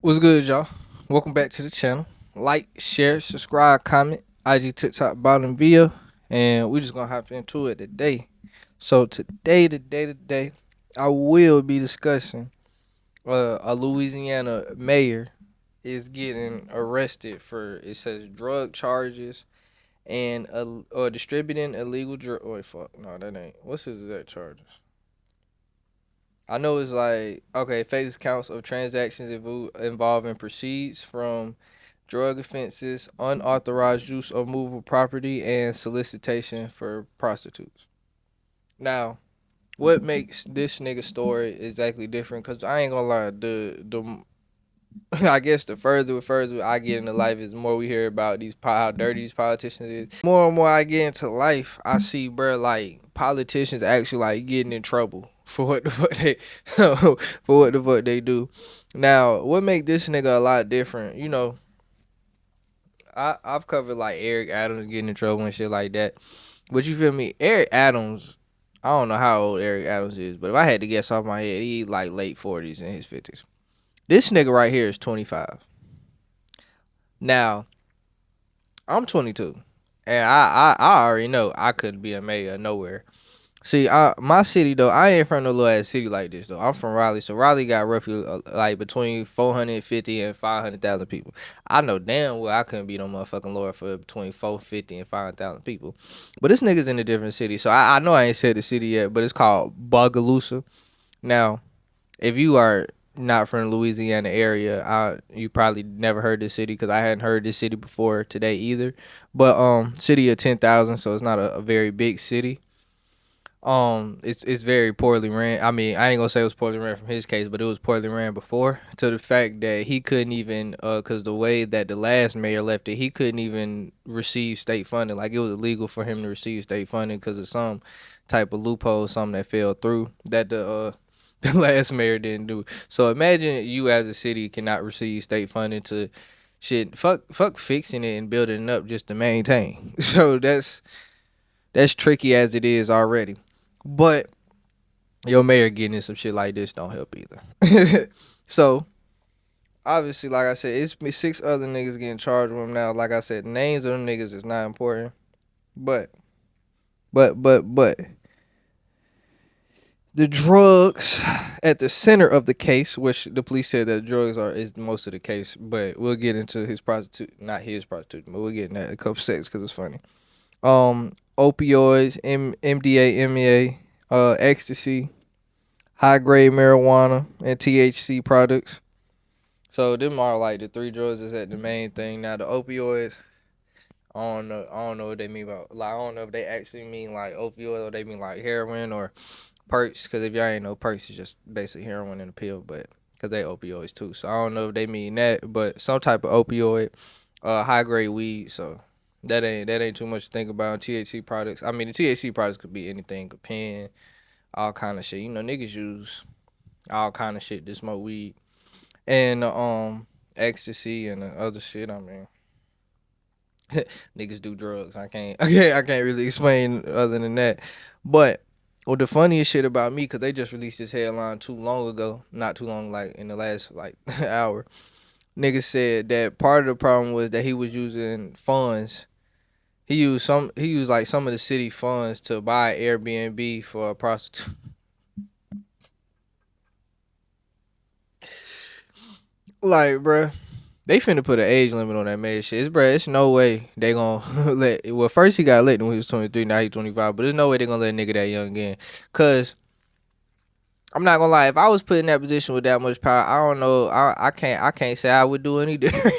What's good, y'all? Welcome back to the channel. Like, share, subscribe, comment, IG, TikTok, bottom video, and we just gonna hop into it today. So today, I will be discussing a Louisiana mayor is getting arrested for it says drug charges and distributing illegal drug. Wait, fuck, no, that ain't. What's his exact charges? I know it's like okay, faces counts of transactions involving proceeds from drug offenses, unauthorized use of movable property, and solicitation for prostitutes. Now, what makes this nigga story exactly different? Cause I ain't gonna lie, the I guess the further I get into life is the more we hear about how dirty these politicians is. More and more I get into life, I see, bro, like politicians actually like getting in trouble for what the fuck they for what the fuck they do. Now, what make this nigga a lot different? I've covered like Eric Adams getting in trouble and shit like that. But you feel me? Eric Adams, I don't know how old Eric Adams is, but if I had to guess off my head, he like late 40s and his 50s. This nigga right here is 25. Now, I'm 22, and I already know I couldn't be a mayor of nowhere. See, my city though, I ain't from no little ass city like this though. I'm from Raleigh, so Raleigh got roughly like between 450 and 500,000 people. I know damn well I couldn't be no motherfucking lawyer for between 450 and 500,000 people. But this nigga's in a different city, so I know I ain't said the city yet, but it's called Bogalusa. Now, if you are not from the Louisiana area, you probably never heard this city because I hadn't heard this city before today either. But city of 10,000, so it's not a very big city. It's very poorly ran. I mean, I ain't gonna say it was poorly ran from his case, but it was poorly ran before, to the fact that he couldn't even cause the way that the last mayor left it, he couldn't even receive state funding. Like it was illegal for him to receive state funding because of some type of loophole, something that fell through that the the last mayor didn't do. So imagine you as a city cannot receive state funding to shit fuck fixing it and building it up just to maintain. So that's tricky as it is already. But your mayor getting in some shit like this don't help either. So obviously, like I said, it's me 6 other niggas getting charged with him now. Like I said, names of them niggas is not important. But but the drugs at the center of the case, which the police said that drugs is most of the case, but we'll get into his prostitute, not his prostitute, but we'll get into that in a couple seconds because it's funny. Opioids, MDA, MEA, ecstasy, high grade marijuana, and THC products. So them are like the three drugs is at the main thing. Now the opioids, I don't know what they mean about. Like I don't know if they actually mean like opioid or they mean like heroin or perks. Because if y'all ain't know, perks is just basically heroin in a pill, but because they opioids too. So I don't know if they mean that, but some type of opioid, high grade weed. So that ain't too much to think about. THC products. I mean the THC products could be anything, a pen, all kind of shit. You know niggas use all kind of shit to smoke weed and ecstasy and the other shit. I mean, niggas do drugs. I can't really explain other than that. But the funniest shit about me, cause they just released this headline too long ago, not too long, like in the last like hour. Niggas said that part of the problem was that he was using funds. He used like some of the city funds to buy Airbnb for a prostitute. Like, bruh. They finna put an age limit on that man shit. It's no way they gonna let. Well, first he got let when he was 23. Now he 25. But there's no way they gonna let a nigga that young again. Cause I'm not gonna lie. If I was put in that position with that much power, I don't know. I can't say I would do any different.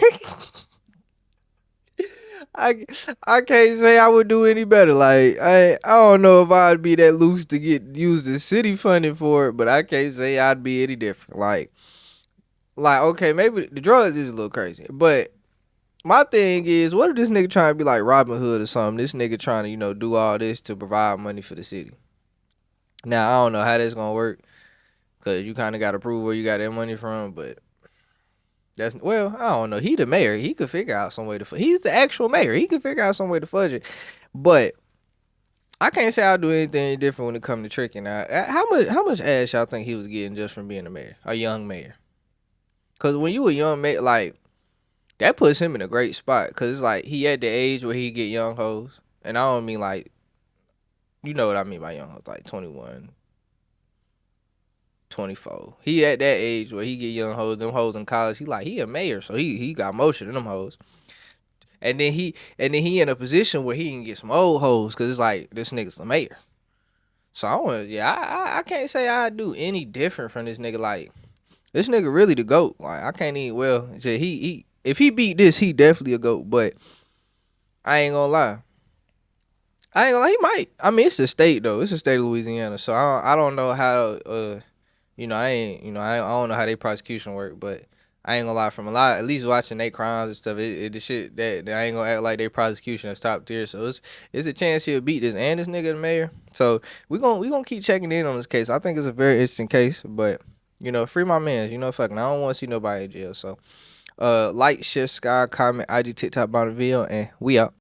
I I can't say I would do any better. Like I don't know if I'd be that loose to get use the city funding for it. But I can't say I'd be any different. Like okay, maybe the drugs is a little crazy, but my thing is, what if this nigga trying to be like Robin Hood or something? This nigga trying to, do all this to provide money for the city. Now, I don't know how that's gonna work, cause you kind of got to prove where you got that money from. But well, I don't know. He the mayor. He could figure out some way to. He's the actual mayor. He could figure out some way to fudge it. But I can't say I'll do anything different when it comes to tricking. Now, how much ass y'all think he was getting just from being a mayor, a young mayor? Cause when you a young man, like that puts him in a great spot. Cause it's like he at the age where he get young hoes, and I don't mean like, you know what I mean by young hoes, like 21, 24. He at that age where he get young hoes, them hoes in college. He a mayor, so he got motion in them hoes. And then he in a position where he can get some old hoes, cause it's like this nigga's the mayor. So I can't say I do any different from this nigga. Like this nigga really the GOAT. Like I can't even, well, he if he beat this, he definitely a GOAT. But I ain't gonna lie. He might. I mean, it's a state though. It's a state of Louisiana. So I don't know how. I don't know how they prosecution work, but I ain't gonna lie. From a lot, at least watching they crimes and stuff, the shit that I ain't gonna act like they prosecution is top tier. So it's a chance he'll beat this and this nigga the mayor. So we gonna keep checking in on this case. I think it's a very interesting case, but free my mans. Fucking I don't want to see nobody in jail. So like, share, subscribe, comment, IG, TikTok, about the video, and we out.